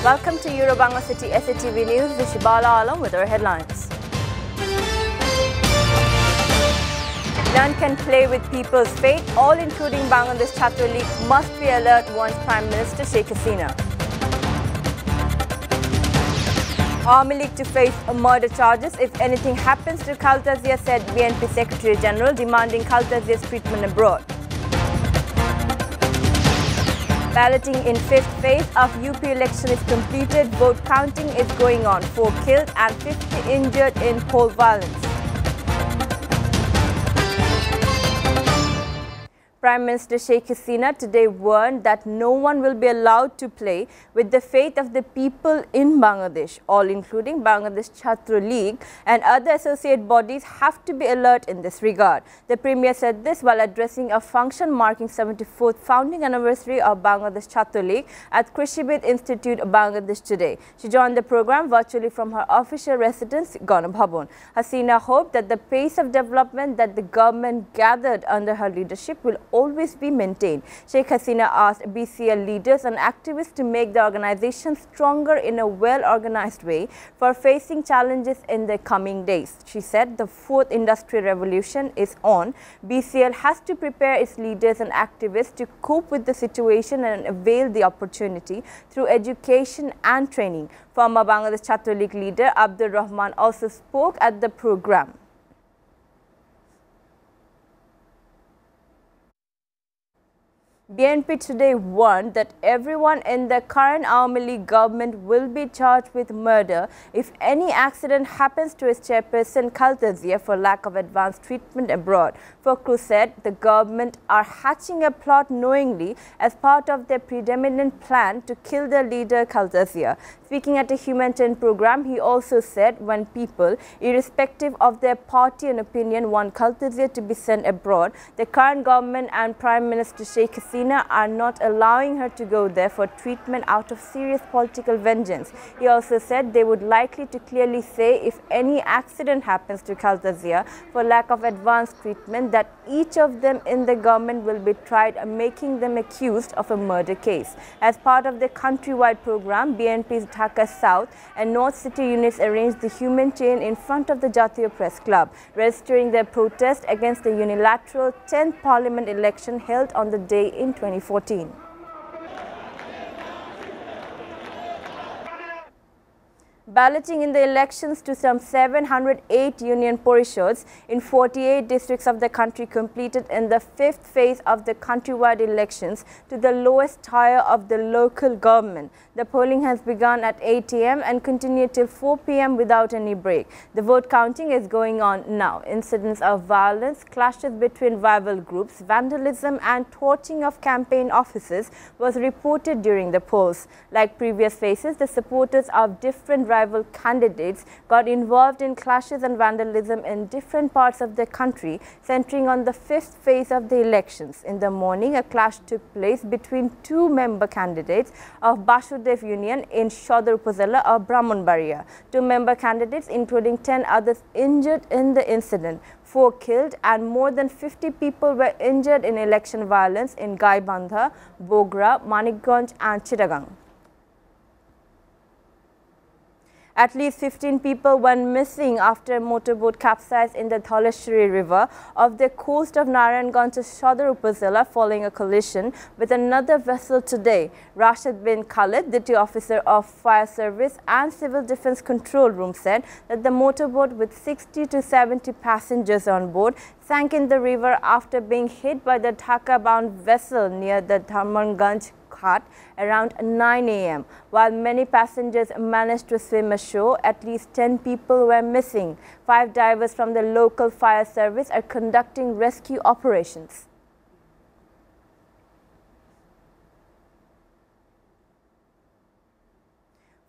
Welcome to Bangla City SATV News. This is Shibala Alam with our headlines. None can play with people's fate. All, including Bangladesh Chhatra League, must be alert, warns Prime Minister Sheikh Hasina. Army League to face murder charges if anything happens to Khaltazia, said BNP Secretary General, demanding Khaltazia's treatment abroad. Balloting in fifth phase of UP election is completed. Vote counting is going on. 4 killed and 50 injured in poll violence. Prime Minister Sheikh Hasina today warned that no one will be allowed to play with the fate of the people in Bangladesh. All, including Bangladesh Chhatra League and other associate bodies, have to be alert in this regard. The Premier said this while addressing a function marking 74th founding anniversary of Bangladesh Chhatra League at Krishibid Institute, Bangladesh today. She joined the program virtually from her official residence, Ganabhabon. Hasina hoped that the pace of development that the government gathered under her leadership will always be maintained. Sheikh Hasina asked BCL leaders and activists to make the organization stronger in a well-organized way for facing challenges in the coming days. She said the fourth industrial revolution is on. BCL has to prepare its leaders and activists to cope with the situation and avail the opportunity through education and training. Former Bangladesh Chhatra League leader Abdur Rahman also spoke at the program. BNP today warned that everyone in the current Army League government will be charged with murder if any accident happens to its chairperson Khaltazia for lack of advanced treatment abroad. Fakhru said the government are hatching a plot knowingly as part of their predominant plan to kill their leader Khaltazia. Speaking at a humanitarian program, he also said when people, irrespective of their party and opinion, want Khaltazia to be sent abroad, the current government and Prime Minister Sheikh Hasina are not allowing her to go there for treatment out of serious political vengeance. He also said they would likely to clearly say if any accident happens to Khaltazia for lack of advanced treatment that each of them in the government will be tried, making them accused of a murder case. As part of the countrywide program, BNP's Dhaka South and North City units arranged the human chain in front of the Jatiya Press Club, registering their protest against the unilateral 10th Parliament election held on the day in 2014. Balloting in the elections to some 708 union parishads in 48 districts of the country completed in the fifth phase of the countrywide elections to the lowest tier of the local government. The polling has begun at 8 a.m. and continued till 4 p.m. without any break. The vote counting is going on now. Incidents of violence, clashes between rival groups, vandalism and torching of campaign offices was reported during the polls. Like previous phases, the supporters of different rival candidates got involved in clashes and vandalism in different parts of the country, centering on the fifth phase of the elections. In the morning, a clash took place between two member candidates of Basudev Union in Shodor Upazila of Brahmanbaria. Two member candidates, including 10 others, injured in the incident. 4 killed and more than 50 people were injured in election violence in Gaibandha, Bogra, Manikganj and Chittagong. At least 15 people went missing after a motorboat capsized in the Dhaleshwari River off the coast of Narayanganj, Shodor Upazila, following a collision with another vessel today. Rashid bin Khalid, Deputy Officer of Fire Service and Civil Defence Control Room, said that the motorboat with 60 to 70 passengers on board sank in the river after being hit by the Dhaka-bound vessel near the Dharmanganj Ghat around 9 a.m. While many passengers managed to swim ashore, at least 10 people were missing. 5 divers from the local fire service are conducting rescue operations.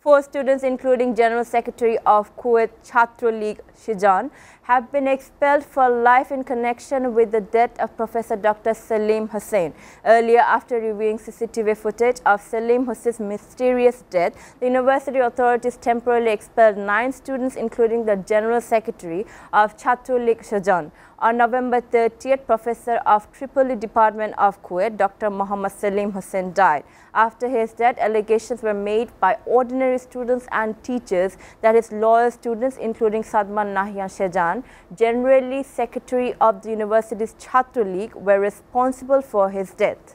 4 students, including General Secretary of Kuwait Chhatro League Shijan, have been expelled for life in connection with the death of Professor Dr. Salim Hussain. Earlier, after reviewing CCTV footage of Salim Hussein's mysterious death, the university authorities temporarily expelled 9 students, including the General Secretary of Chhatro League Shijan. On November 30th, Professor of Tripoli Department of Kuwait, Dr. Muhammad Salim Hussain, died. After his death, allegations were made by ordinary students and teachers that his loyal students, including Sadman Nahyan Shejan, generally secretary of the university's Chhatro League, were responsible for his death.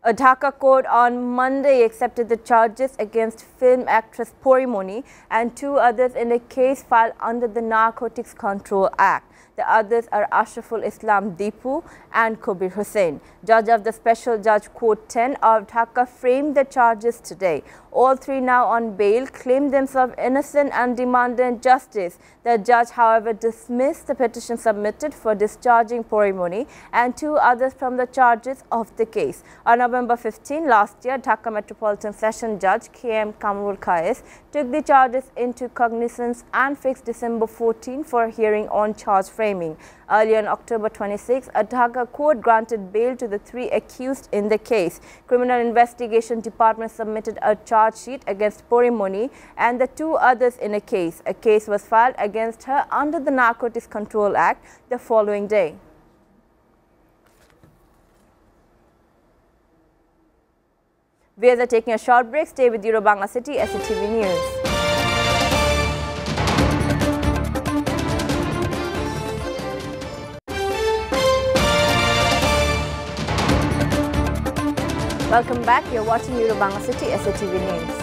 A Dhaka court on Monday accepted the charges against film actress Porimoni and 2 others in a case filed under the Narcotics Control Act. The others are Ashraful Islam Deepu and Kabir Hussain. Judge of the Special Judge Court 10 of Dhaka framed the charges today. All 3, now on bail, claimed themselves innocent and demanded justice. The judge, however, dismissed the petition submitted for discharging Porimoni and 2 others from the charges of the case. On November 15 last year, Dhaka Metropolitan Session Judge K.M. Kamrul Kais took the charges into cognizance and fixed December 14 for hearing on charge framing. Earlier on October 26, a Dhaka court granted bail to the 3 accused in the case. Criminal Investigation Department submitted a charge sheet against Porimoni and the 2 others in a case. A case was filed against her under the Narcotics Control Act the following day. We are taking a short break. Stay with Euro Bangla City SATV News. Welcome back. You're watching Euro Bangla City SATV News.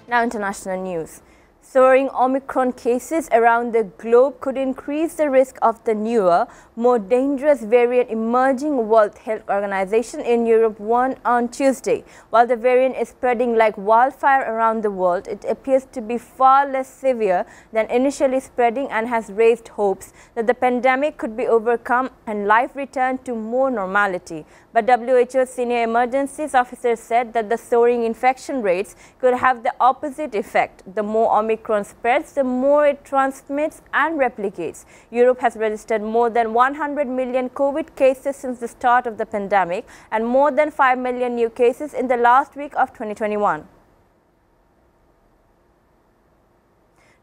Now international news. Soaring Omicron cases around the globe could increase the risk of the newer, more dangerous variant emerging, World Health Organization in Europe warned on Tuesday. While the variant is spreading like wildfire around the world, it appears to be far less severe than initially spreading and has raised hopes that the pandemic could be overcome and life return to more normality. But WHO senior emergencies officer said that the soaring infection rates could have the opposite effect. The more Omicron spreads, the more it transmits and replicates. Europe has registered more than 100 million COVID cases since the start of the pandemic and more than 5 million new cases in the last week of 2021.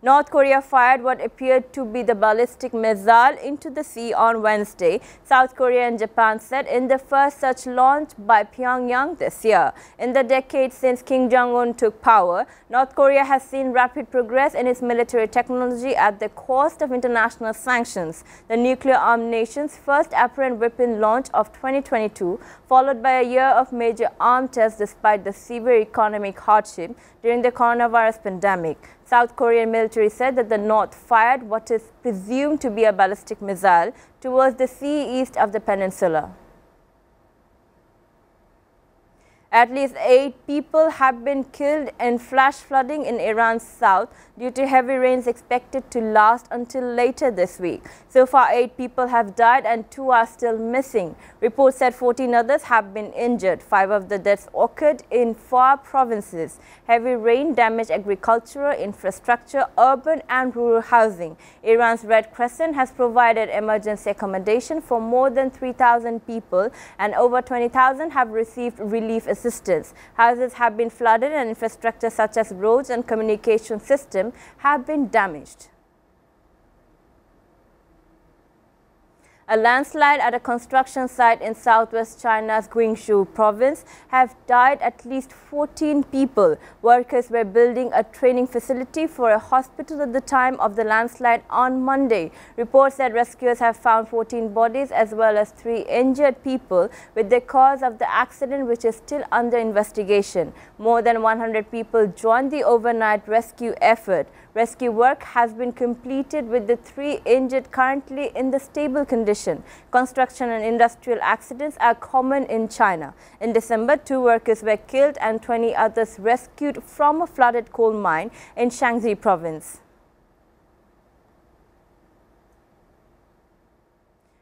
North Korea fired what appeared to be the ballistic missile into the sea on Wednesday, South Korea and Japan said in the first such launch by Pyongyang this year. In the decade since Kim Jong-un took power, North Korea has seen rapid progress in its military technology at the cost of international sanctions. The nuclear-armed nation's first apparent weapon launch of 2022, followed by a year of major arms tests despite the severe economic hardship during the coronavirus pandemic. South Korean military said that the North fired what is presumed to be a ballistic missile towards the sea east of the peninsula. At least 8 people have been killed in flash flooding in Iran's south due to heavy rains expected to last until later this week. So far, 8 people have died and 2 are still missing. Reports said 14 others have been injured. 5 of the deaths occurred in 4 provinces. Heavy rain damaged agricultural infrastructure, urban and rural housing. Iran's Red Crescent has provided emergency accommodation for more than 3,000 people and over 20,000 have received relief assistance. Houses have been flooded and infrastructure such as roads and communication system have been damaged. A landslide at a construction site in southwest China's Guangzhou province have died at least 14 people. Workers were building a training facility for a hospital at the time of the landslide on Monday. Reports said rescuers have found 14 bodies as well as 3 injured people, with the cause of the accident which is still under investigation. More than 100 people joined the overnight rescue effort. Rescue work has been completed with the 3 injured currently in the stable condition. Construction and industrial accidents are common in China. In December, 2 workers were killed and 20 others rescued from a flooded coal mine in Shaanxi province.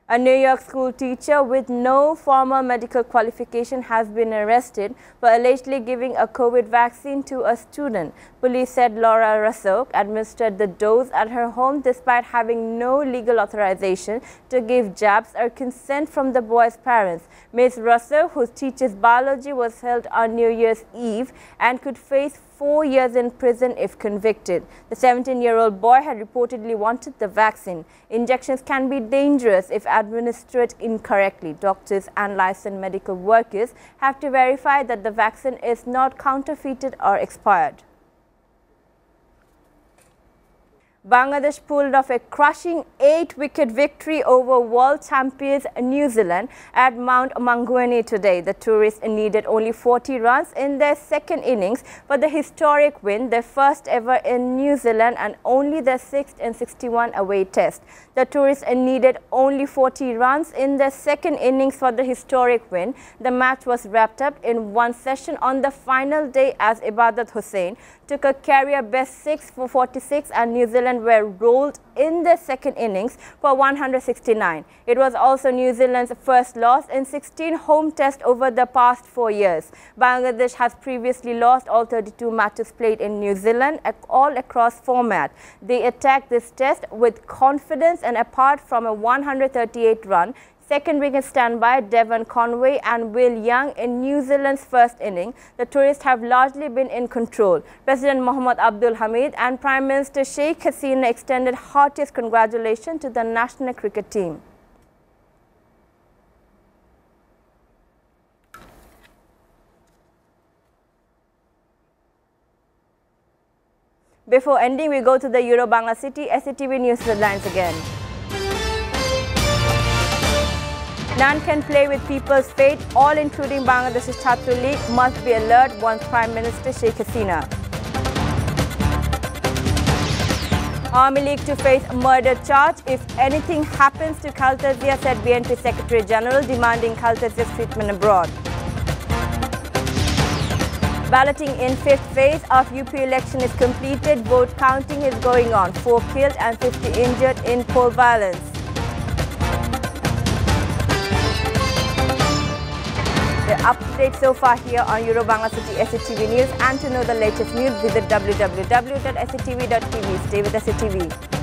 A New York school teacher with no formal medical qualification has been arrested for allegedly giving a COVID vaccine to a student. Police said Laura Russo administered the dose at her home despite having no legal authorization to give jabs or consent from the boy's parents. Ms. Russo, who teaches biology, was held on New Year's Eve and could face 4 years in prison if convicted. The 17-year-old boy had reportedly wanted the vaccine. Injections can be dangerous if administered incorrectly. Doctors and licensed medical workers have to verify that the vaccine is not counterfeited or expired. Bangladesh pulled off a crushing 8-wicket victory over world champions New Zealand at Mount Maunganui today. The tourists needed only 40 runs in their second innings for the historic win, their first ever in New Zealand and only their 6th in 61 away test. The tourists needed only 40 runs in their second innings for the historic win. The match was wrapped up in one session on the final day as Ibadat Hussain took a career best 6 for 46 and New Zealand were rolled in the second innings for 169. It was also New Zealand's first loss in 16 home tests over the past 4 years. Bangladesh has previously lost all 32 matches played in New Zealand all across format. They attacked this test with confidence and apart from a 138-run second wicket standby, Devon Conway and Will Young in New Zealand's first inning, the tourists have largely been in control. President Mohammad Abdul Hamid and Prime Minister Sheikh Hasina extended heartiest congratulations to the national cricket team. Before ending, we go to the Euro-Bangla City SATV News headlines again. None can play with people's fate, all including Bangladesh's Chhatr League must be alert, warns Prime Minister Sheikh Hasina. Army League to face murder charge if anything happens to Khaltazia, said BNP Secretary General, demanding Khaltazia's treatment abroad. Balloting in 5th phase of UP election is completed. Vote counting is going on. 4 killed and 50 injured in poll violence. We're up to date so far here on Euro-Bangla City SATV News, and to know the latest news, visit www.satv.tv. Stay with SATV.